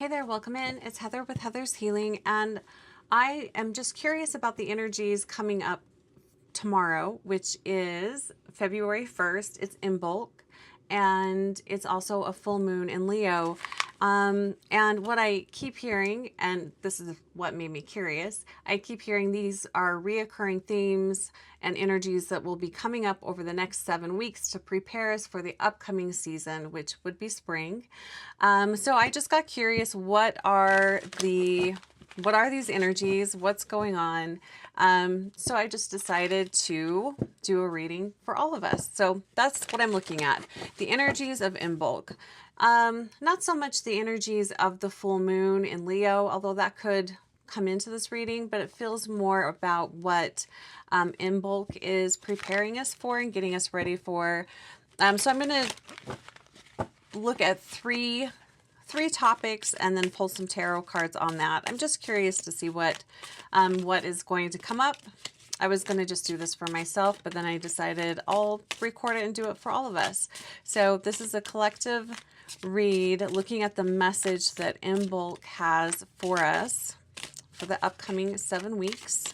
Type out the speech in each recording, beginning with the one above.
Hey there, welcome in. It's Heather with Heather's Healing, and I am just curious about the energies coming up tomorrow, which is February 1st. It's Imbolc, and it's also a full moon in Leo. And what I keep hearing, and this is what made me curious, I keep hearing these are reoccurring themes and energies that will be coming up over the next 7 weeks to prepare us for the upcoming season, which would be spring. So I just got curious, what are these energies? What's going on? So I just decided to do a reading for all of us. So that's what I'm looking at. The energies of Imbolc. Not so much the energies of the full moon in Leo, although that could come into this reading, but it feels more about what Imbolc is preparing us for and getting us ready for. So I'm going to look at three topics and then pull some tarot cards on that. I'm just curious to see what is going to come up. I was going to just do this for myself, but then I decided I'll record it and do it for all of us. So this is a collective read looking at the message that Imbolc has for us for the upcoming 7 weeks.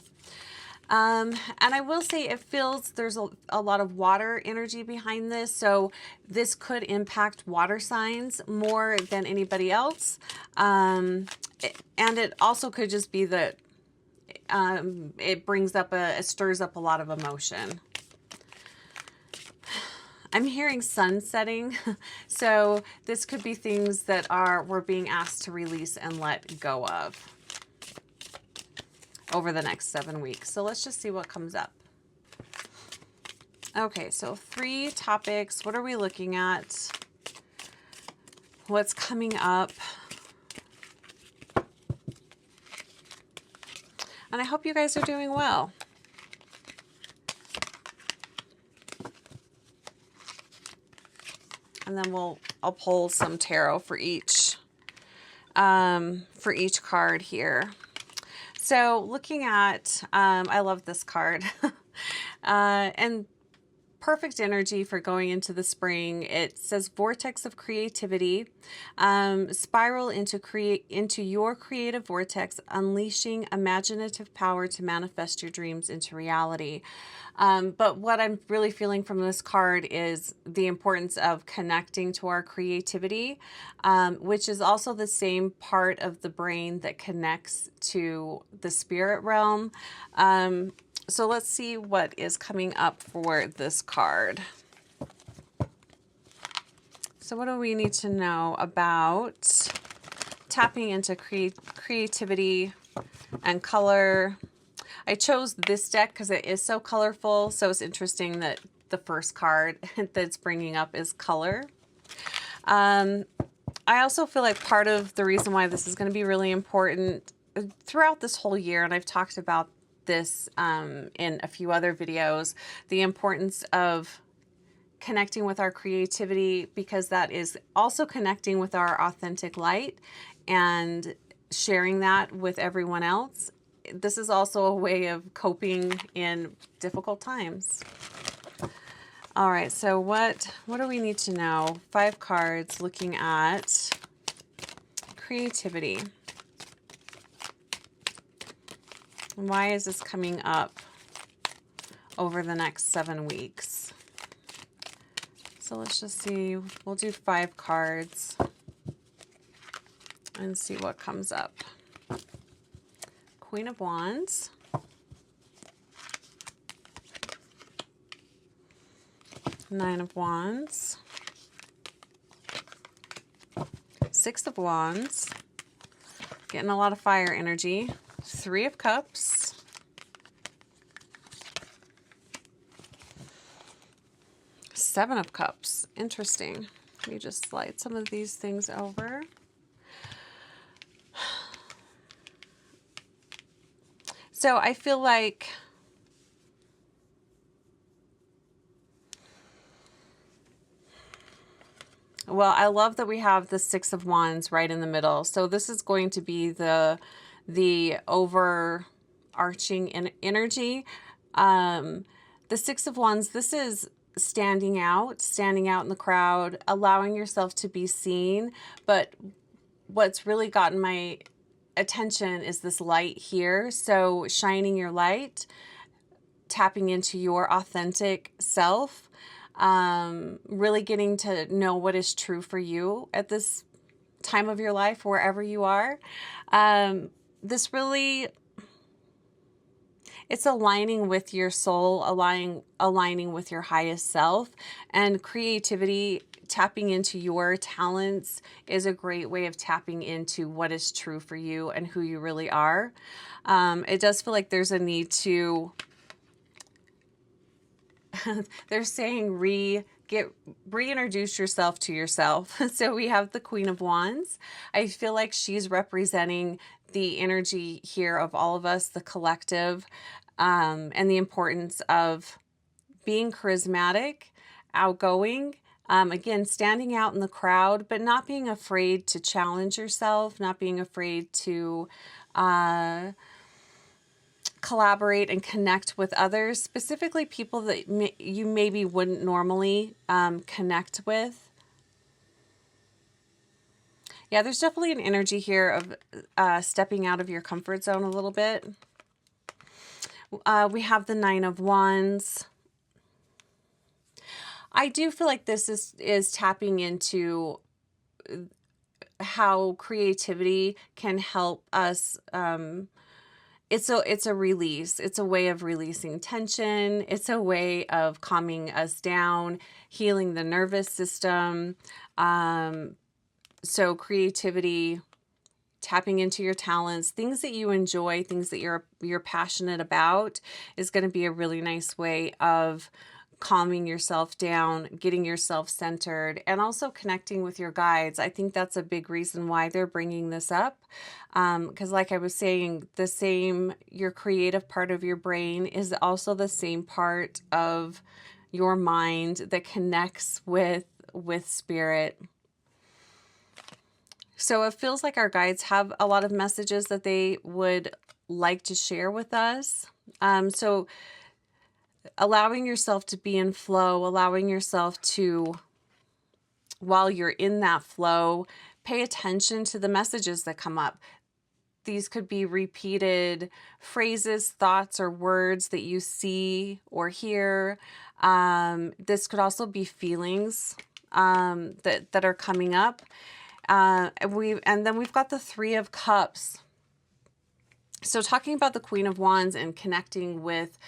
And I will say it feels there's a lot of water energy behind this. So this could impact water signs more than anybody else. And it also could just be that it brings up it stirs up a lot of emotion. I'm hearing sun setting. So this could be things that we're being asked to release and let go of over the next 7 weeks. So let's just see what comes up. Okay, so 3 topics. What are we looking at? What's coming up? And I hope you guys are doing well. And then I'll pull some tarot for each card here. So looking at, I love this card, and perfect energy for going into the spring. It says vortex of creativity, spiral into your creative vortex, unleashing imaginative power to manifest your dreams into reality. But what I'm really feeling from this card is the importance of connecting to our creativity, which is also the same part of the brain that connects to the spirit realm. So let's see what is coming up for this card. So what do we need to know about tapping into creativity and color? I chose this deck because it is so colorful. So it's interesting that the first card that's bringing up is color. I also feel like part of the reason why this is going to be really important throughout this whole year, and I've talked about this in a few other videos, the importance of connecting with our creativity, because that is also connecting with our authentic light and sharing that with everyone else. This is also a way of coping in difficult times. All right, so what do we need to know? 5 cards looking at creativity. Why is this coming up over the next 7 weeks? So let's just see. We'll do 5 cards and see what comes up. Queen of Wands. Nine of Wands. Six of Wands. Getting a lot of fire energy. 3 of Cups. Seven of Cups. Interesting. Let me just slide some of these things over. So I feel like I love that we have the 6 of Wands right in the middle. So this is going to be the overarching energy. The 6 of Wands, this is standing out in the crowd, allowing yourself to be seen, but what's really gotten my attention is this light here. So shining your light, tapping into your authentic self, really getting to know what is true for you at this time of your life, wherever you are. This really, it's aligning with your soul, aligning with your highest self, and creativity. Tapping into your talents is a great way of tapping into what is true for you and who you really are. It does feel like there's a need to, they're saying reintroduce yourself to yourself. So we have the Queen of Wands. I feel like she's representing the energy here of all of us, the collective, and the importance of being charismatic, outgoing, again, standing out in the crowd, but not being afraid to challenge yourself, not being afraid to collaborate and connect with others, specifically people that you maybe wouldn't normally connect with. Yeah, there's definitely an energy here of stepping out of your comfort zone a little bit. We have the Nine of Wands. I do feel like this is tapping into how creativity can help us. It's a release. It's a way of releasing tension. It's a way of calming us down, healing the nervous system. So creativity, tapping into your talents, things that you enjoy, things that you're passionate about, is going to be a really nice way of calming yourself down, getting yourself centered, and also connecting with your guides. I think that's a big reason why they're bringing this up. Because like I was saying, your creative part of your brain is also the same part of your mind that connects with spirit. So it feels like our guides have a lot of messages that they would like to share with us. So allowing yourself to be in flow, allowing yourself to, while you're in that flow, pay attention to the messages that come up. These could be repeated phrases, thoughts, or words that you see or hear. This could also be feelings that are coming up. And then we've got the Three of Cups. So talking about the Queen of Wands and connecting with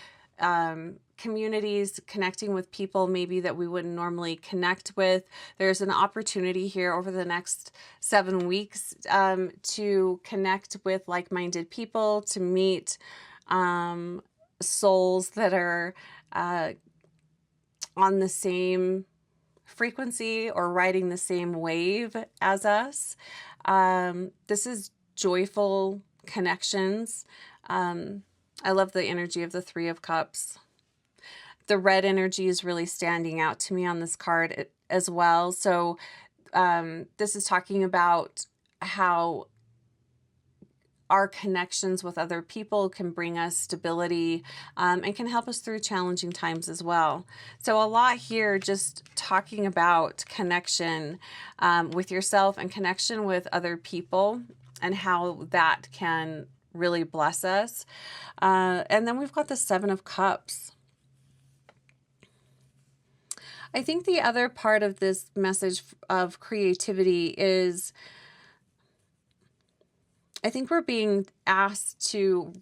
communities, connecting with people maybe that we wouldn't normally connect with. There's an opportunity here over the next 7 weeks to connect with like-minded people, to meet souls that are on the same frequency or riding the same wave as us. This is joyful connections. I love the energy of the Three of Cups. The red energy is really standing out to me on this card as well. So this is talking about how our connections with other people can bring us stability and can help us through challenging times as well. So a lot here just talking about connection with yourself and connection with other people and how that can really bless us. And then we've got the Seven of Cups. I think the other part of this message of creativity is, I think we're being asked to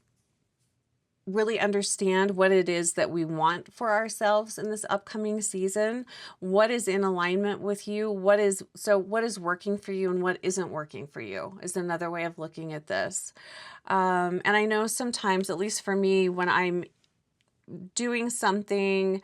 really understand what it is that we want for ourselves in this upcoming season. What is in alignment with you? What is working for you and what isn't working for you is another way of looking at this. And I know sometimes, at least for me, when I'm doing something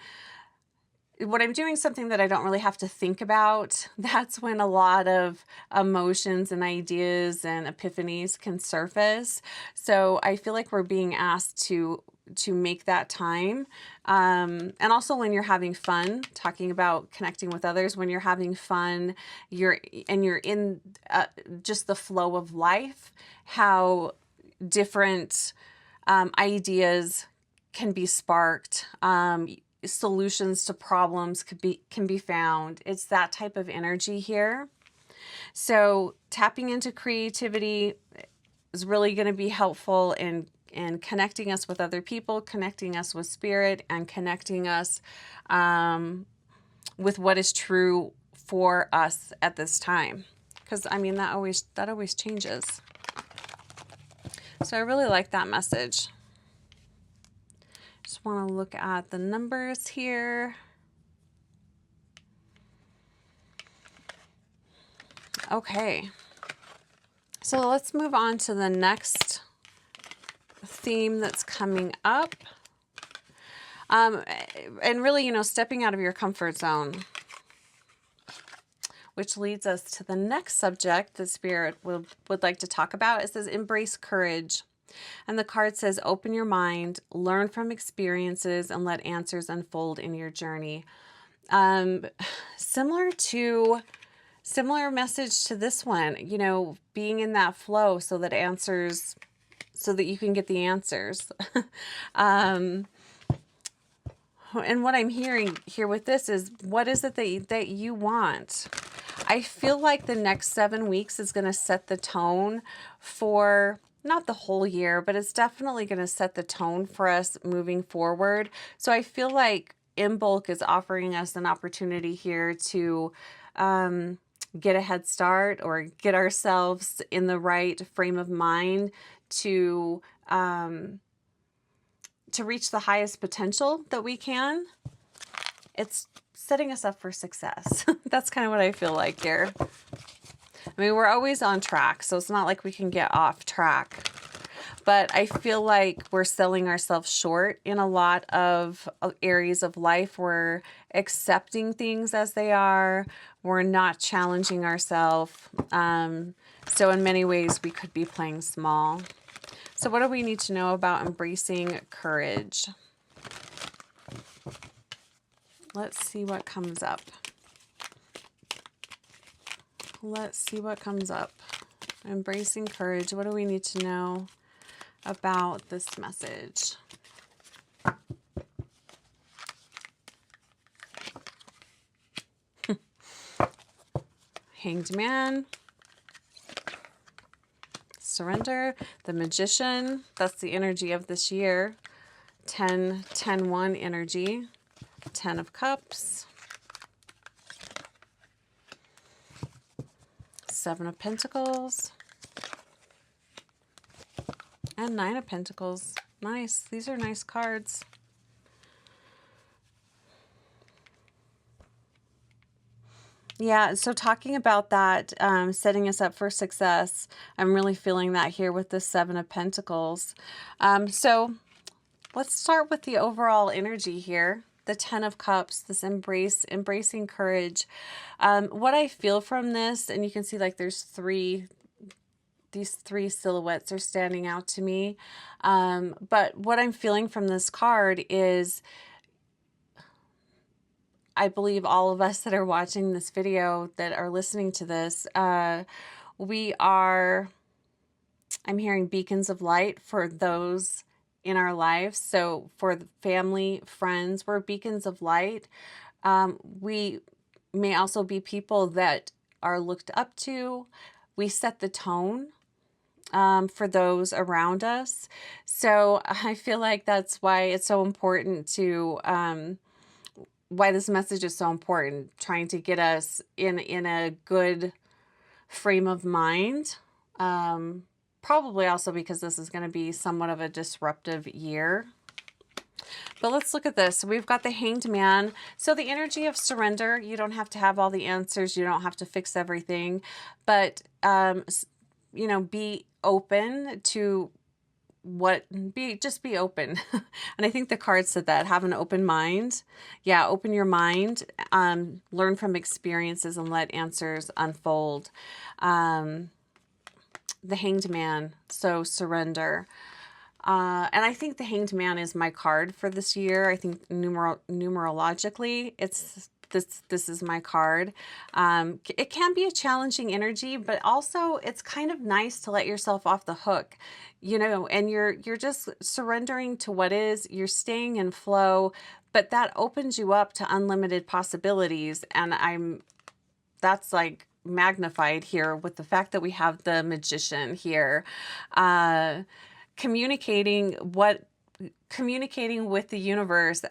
that I don't really have to think about, that's when a lot of emotions and ideas and epiphanies can surface. So I feel like we're being asked to make that time. And also when you're having fun, talking about connecting with others, when you're having fun, you're in just the flow of life, how different ideas can be sparked. Solutions to problems can be found. It's that type of energy here. So tapping into creativity is really going to be helpful in connecting us with other people, connecting us with spirit, and connecting us with what is true for us at this time. Because I mean, that always changes. So I really like that message. Just want to look at the numbers here. Okay. So let's move on to the next theme that's coming up. And really, you know, stepping out of your comfort zone, which leads us to the next subject that Spirit would like to talk about. It says, embrace courage. And the card says, open your mind, learn from experiences, and let answers unfold in your journey. Similar message to this one, you know, being in that flow so that you can get the answers. And what I'm hearing here with this is, what is it that you want? I feel like the next 7 weeks is going to set the tone for, not the whole year, but it's definitely going to set the tone for us moving forward. So I feel like Imbolc is offering us an opportunity here to get a head start, or get ourselves in the right frame of mind to reach the highest potential that we can. It's setting us up for success. That's kind of what I feel like here. I mean, we're always on track, so it's not like we can get off track. But I feel like we're selling ourselves short in a lot of areas of life. We're accepting things as they are. We're not challenging ourselves. So in many ways, we could be playing small. So what do we need to know about embracing courage? Let's see what comes up. Let's see what comes up. Embracing courage. What do we need to know about this message? Hanged Man. Surrender. The Magician. That's the energy of this year. 10-10-1 energy. 10 of Cups. 7 of Pentacles. And 9 of Pentacles. Nice. These are nice cards. Yeah, so talking about that, setting us up for success, I'm really feeling that here with the 7 of Pentacles. So let's start with the overall energy here. The 10 of Cups, this embracing courage. What I feel from this, and you can see like there's these three silhouettes are standing out to me. But what I'm feeling from this card is, I believe all of us that are watching this video, that are listening to this, I'm hearing beacons of light for those in our lives. So for the family, friends, we're beacons of light. We may also be people that are looked up to. We set the tone for those around us. So I feel like that's why it's so important to, why this message is so important, trying to get us in a good frame of mind. Probably also because this is going to be somewhat of a disruptive year. But let's look at this. So we've got the Hanged Man. So the energy of surrender, you don't have to have all the answers. You don't have to fix everything. But, you know, be open to just be open. And I think the card said that, have an open mind. Yeah, open your mind, learn from experiences, and let answers unfold. The Hanged Man, so surrender. And I think the Hanged Man is my card for this year. I think numerologically, this is my card. It can be a challenging energy, but also it's kind of nice to let yourself off the hook, you know, and you're just surrendering to what is, you're staying in flow, but that opens you up to unlimited possibilities. And that's like magnified here with the fact that we have the Magician here, communicating with the universe,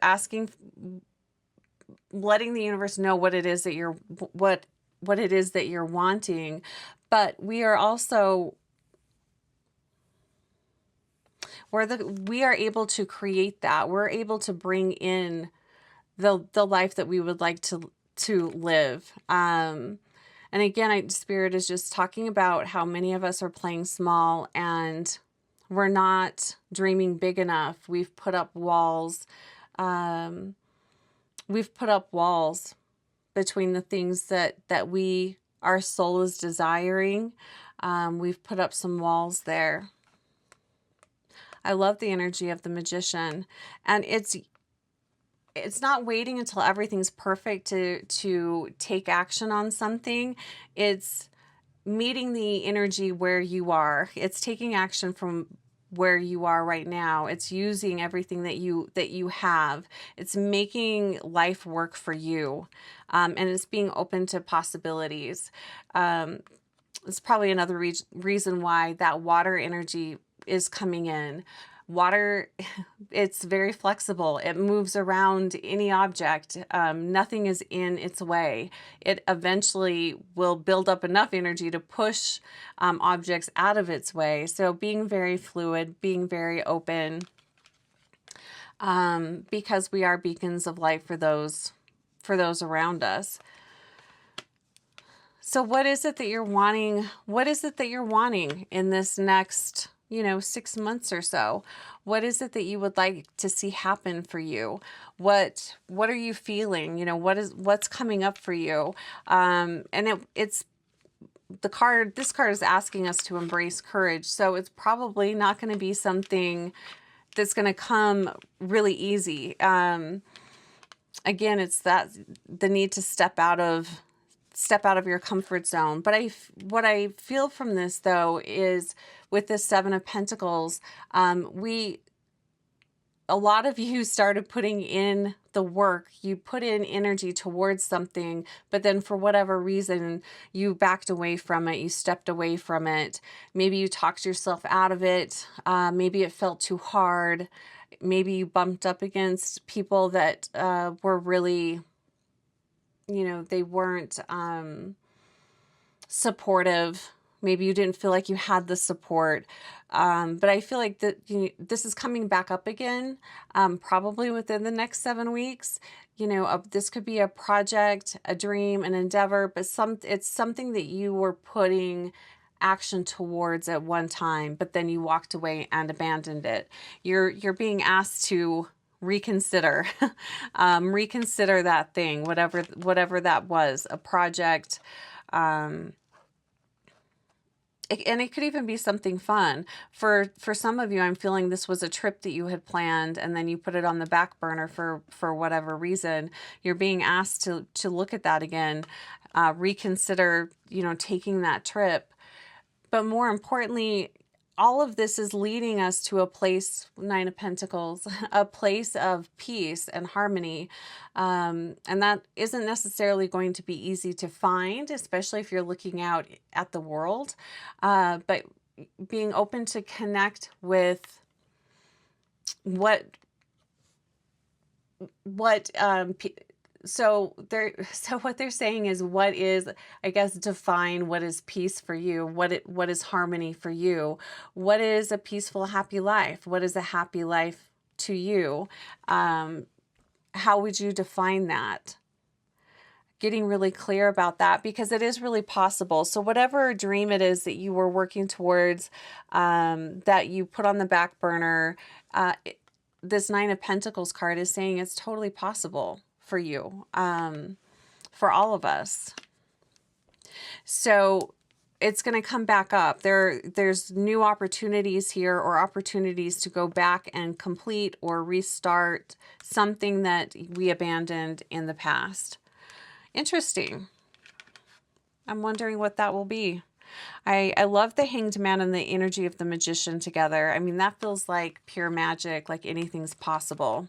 letting the universe know what it is that you're wanting. But we are also, we are able to create that. We're able to bring in the life that we would like to live. And again, Spirit is just talking about how many of us are playing small and we're not dreaming big enough. We've put up walls. We've put up walls between the things that our soul is desiring. We've put up some walls there. I love the energy of the Magician, and it's not waiting until everything's perfect to take action on something. It's meeting the energy where you are. It's taking action from where you are right now. It's using everything that you have. It's making life work for you, and it's being open to possibilities. It's probably another reason why that water energy is coming in. Water, it's very flexible. It moves around any object. Nothing is in its way. It eventually will build up enough energy to push objects out of its way. So being very fluid, being very open, because we are beacons of light for those around us. So what is it that you're wanting? What is it that you're wanting in this next 6 months or so? What is it that you would like to see happen for you? What are you feeling? What's coming up for you? And it's the card. This card is asking us to embrace courage. So it's probably not going to be something that's going to come really easy. Again, it's the need to step out of your comfort zone. But what I feel from this, though, is with the Seven of Pentacles, a lot of you started putting in the work. You put in energy towards something, but then for whatever reason, you backed away from it. You stepped away from it. Maybe you talked yourself out of it. Maybe it felt too hard. Maybe you bumped up against people that were really, they weren't supportive. Maybe you didn't feel like you had the support. But I feel like that this is coming back up again, probably within the next 7 weeks. This could be a project, a dream, an endeavor, but it's something that you were putting action towards at one time, but then you walked away and abandoned it. You're being asked to reconsider, reconsider that thing, whatever that was, a project, and it could even be something fun. For some of you, I'm feeling this was a trip that you had planned and then you put it on the back burner for whatever reason. You're being asked to look at that again, reconsider, taking that trip. But more importantly, all of this is leading us to a place, Nine of Pentacles, a place of peace and harmony. And that isn't necessarily going to be easy to find, especially if you're looking out at the world. But being open to connect with what so what they're saying is, what is, I guess, define what is peace for you, what is harmony for you, what is a peaceful, happy life, what is a happy life to you, how would you define that? Getting really clear about that, because it is really possible. So whatever dream it is that you were working towards, that you put on the back burner, this Nine of Pentacles card is saying it's totally possible for you, for all of us. So it's going to come back up. There's new opportunities here, or opportunities to go back and complete or restart something that we abandoned in the past. Interesting. I'm wondering what that will be. I love the Hanged Man and the energy of the Magician together. I mean, that feels like pure magic, like anything's possible.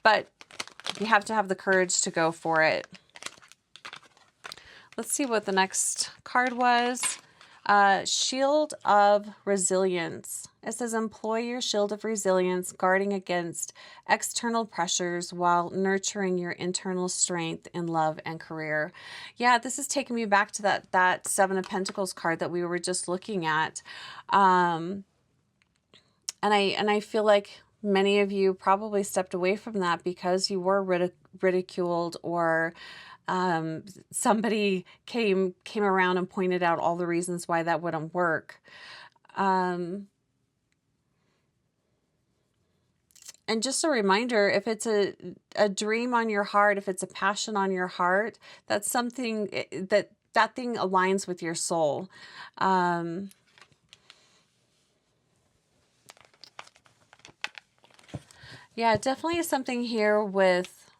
But you have to have the courage to go for it. Let's see what the next card was. Shield of Resilience. It says, employ your shield of resilience, guarding against external pressures while nurturing your internal strength in love and career. Yeah, this is taking me back to that Seven of Pentacles card that we were just looking at. And I feel like many of you probably stepped away from that because you were ridiculed, or somebody came around and pointed out all the reasons why that wouldn't work. And just a reminder, if it's a dream on your heart, if it's a passion on your heart, that's something that thing aligns with your soul. Yeah, definitely something here with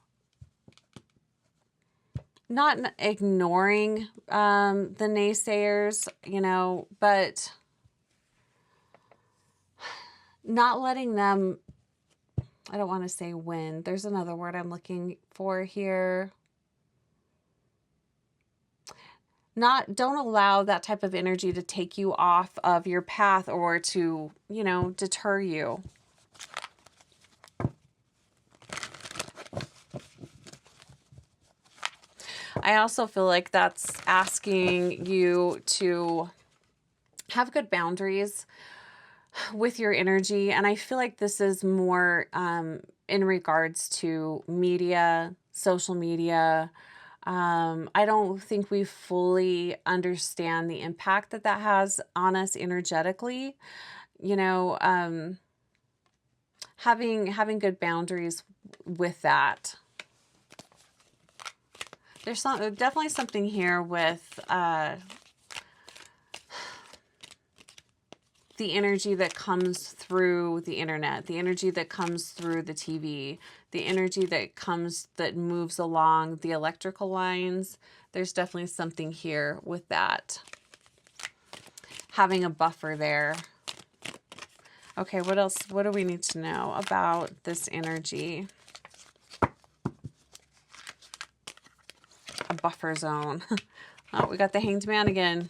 not ignoring the naysayers, you know, but not letting them, I don't want to say win. There's another word I'm looking for here. Don't allow that type of energy to take you off of your path or to, you know, deter you. I also feel like that's asking you to have good boundaries with your energy. And I feel like this is more in regards to media, social media. I don't think we fully understand the impact that has on us energetically. You know, having good boundaries with that. There's definitely something here with the energy that comes through the internet, the energy that comes through the TV, the energy that moves along the electrical lines. There's definitely something here with that. Having a buffer there. Okay, what else? What do we need to know about this energy? A buffer zone. Oh, we got the Hanged Man again.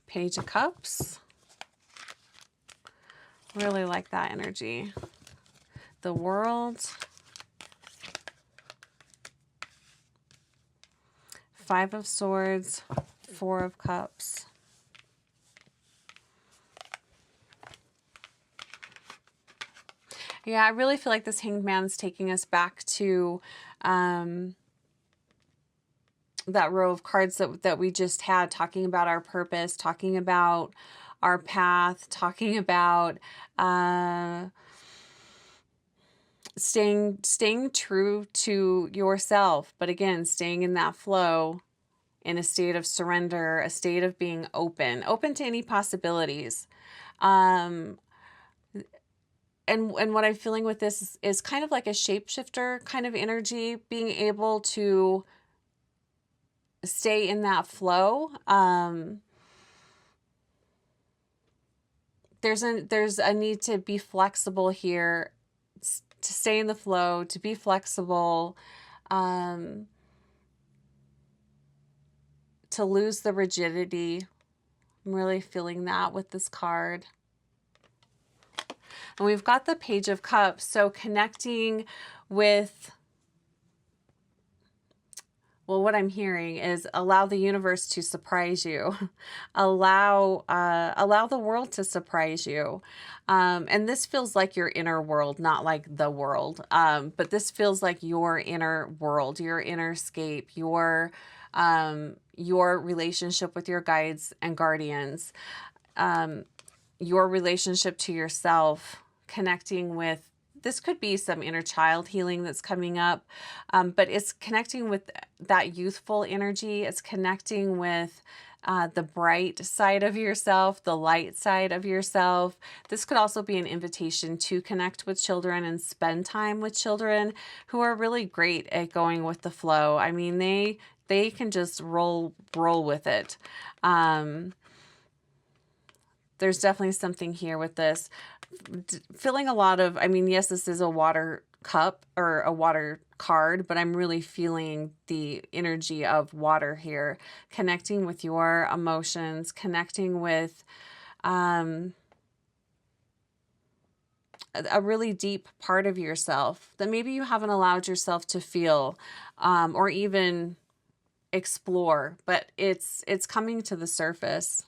Page of Cups. Really like that energy. The World. Five of Swords. Four of Cups. Yeah, I really feel like this Hanged Man's taking us back to that row of cards that we just had, talking about our purpose, talking about our path, talking about staying true to yourself. But again, staying in that flow, in a state of surrender, a state of being open to any possibilities. And what I'm feeling with this is kind of like a shapeshifter kind of energy, being able to stay in that flow. There's a need to be flexible here, to stay in the flow, to be flexible, to lose the rigidity. I'm really feeling that with this card. And we've got the Page of Cups, so connecting with, well, what I'm hearing is allow the universe to surprise you. Allow the world to surprise you. And this feels like your inner world, not like the world. But this feels like your inner world, your inner scape, your relationship with your guides and guardians, your relationship to yourself, connecting with, this could be some inner child healing that's coming up, but it's connecting with that youthful energy. It's connecting with the bright side of yourself, the light side of yourself. This could also be an invitation to connect with children and spend time with children who are really great at going with the flow. I mean, they can just roll with it. There's definitely something here with this. Feeling a lot of, I mean, yes, this is a water cup or a water card, but I'm really feeling the energy of water here, connecting with your emotions, connecting with a really deep part of yourself that maybe you haven't allowed yourself to feel or even explore, but it's coming to the surface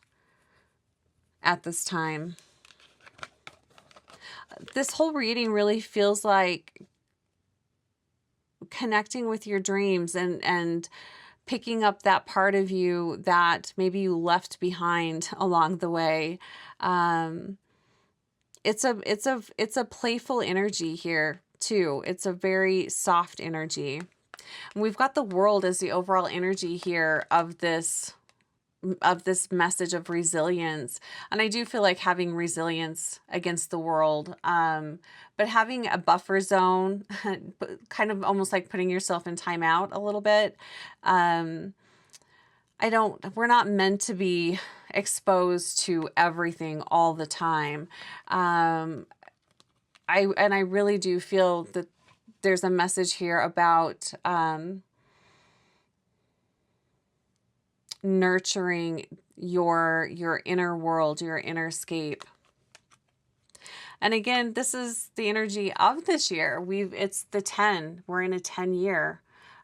at this time. This whole reading really feels like connecting with your dreams and picking up that part of you that maybe you left behind along the way. It's a playful energy here too. It's a very soft energy. And we've got the world as the overall energy here of this message of resilience. And I do feel like having resilience against the world, but having a buffer zone, kind of almost like putting yourself in timeout a little bit. We're not meant to be exposed to everything all the time. I really do feel that there's a message here about nurturing your inner world, your inner scape. And again, this is the energy of this year. It's the 10. We're in a 10 year.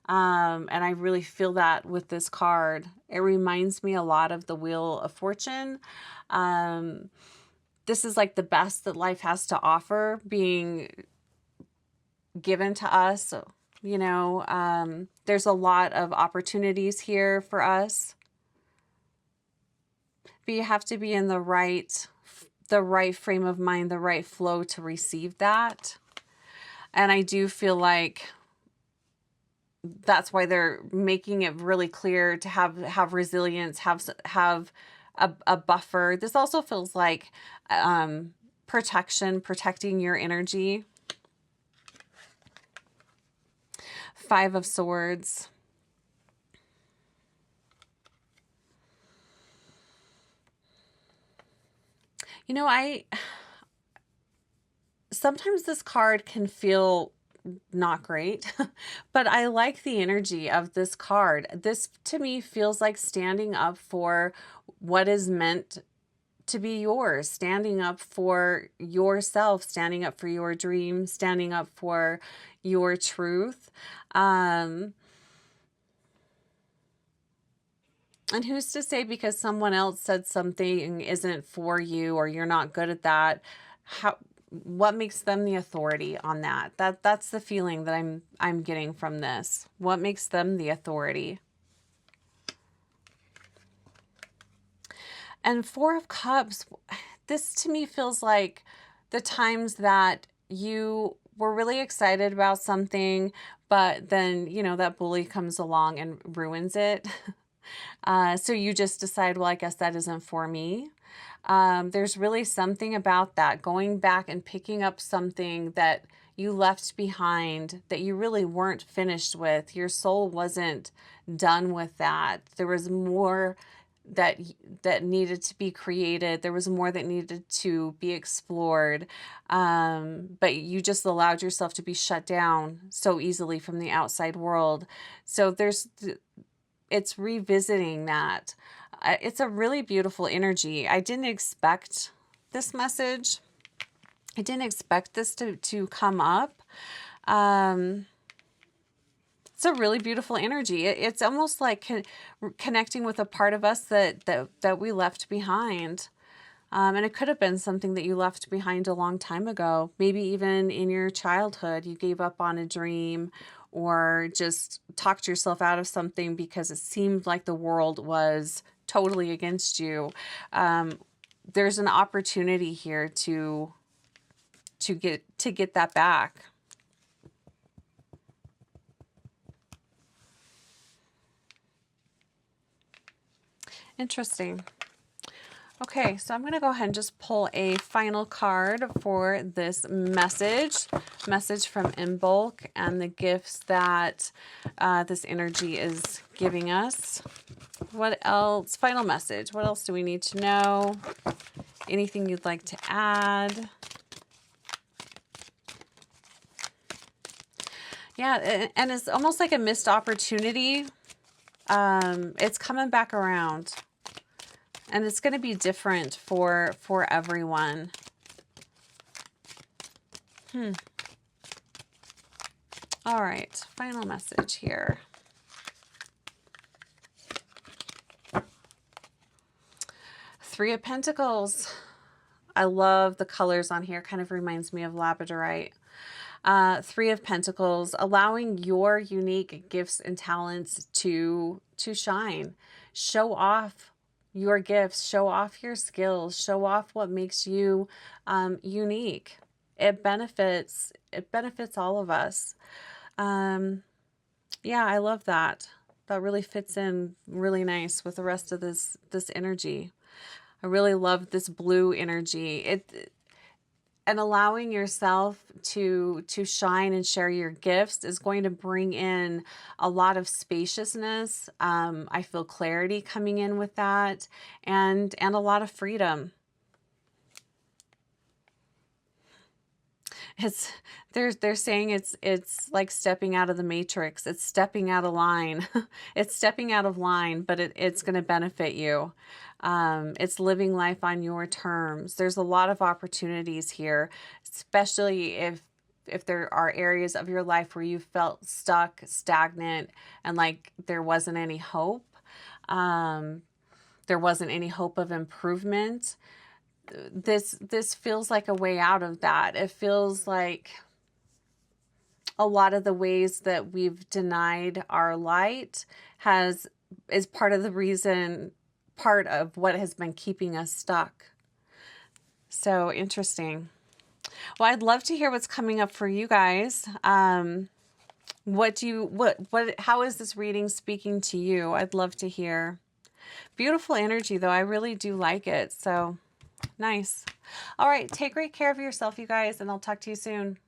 And I really feel that with this card. It reminds me a lot of the Wheel of Fortune. This is like the best that life has to offer being given to us. You know, there's a lot of opportunities here for us. But you have to be in the right frame of mind, the right flow to receive that. And I do feel like that's why they're making it really clear to have resilience, have a buffer. This also feels like protecting your energy. 5 of Swords. You know, sometimes this card can feel not great, but I like the energy of this card. This to me feels like standing up for what is meant to be yours, standing up for yourself, standing up for your dreams, standing up for your truth. And who's to say because someone else said something isn't for you or you're not good at that, what makes them the authority on that? That's the feeling that I'm getting from this. What makes them the authority? And 4 of Cups, this to me feels like the times that you were really excited about something, but then, you know, that bully comes along and ruins it. So you just decide, well, I guess that isn't for me. There's really something about that, going back and picking up something that you left behind that you really weren't finished with. Your soul wasn't done with that. There was more that needed to be created. There was more that needed to be explored. But you just allowed yourself to be shut down so easily from the outside world. So it's revisiting that. It's a really beautiful energy. I didn't expect this message. I didn't expect this to come up. It's a really beautiful energy. It's almost like connecting with a part of us that we left behind. And it could have been something that you left behind a long time ago. Maybe even in your childhood, you gave up on a dream or just talked yourself out of something because it seemed like the world was totally against you. There's an opportunity here to get that back. Interesting. Okay, so I'm going to go ahead and just pull a final card for this message from Imbolc and the gifts that this energy is giving us. What else? Final message. What else do we need to know? Anything you'd like to add? Yeah, and it's almost like a missed opportunity. It's coming back around. And it's going to be different for everyone. All right, final message here. Three of Pentacles. I love the colors on here. Kind of reminds me of labradorite. Three of Pentacles, allowing your unique gifts and talents to shine. Show off your gifts, show off your skills, show off what makes you unique. It benefits all of us. Yeah, I love that. That really fits in really nice with the rest of this energy. I really love this blue energy. And allowing yourself to shine and share your gifts is going to bring in a lot of spaciousness. I feel clarity coming in with that, and a lot of freedom. They're saying it's like stepping out of the matrix. It's stepping out of line. It's stepping out of line, but it's going to benefit you. It's living life on your terms. There's a lot of opportunities here, especially if there are areas of your life where you felt stuck, stagnant, and like there wasn't any hope. There wasn't any hope of improvement. This feels like a way out of that. It feels like a lot of the ways that we've denied our light is part of the reason, part of what has been keeping us stuck. So interesting. Well, I'd love to hear what's coming up for you guys. How is this reading speaking to you? I'd love to hear. Beautiful energy though. I really do like it. So nice. All right. Take great care of yourself, you guys, and I'll talk to you soon.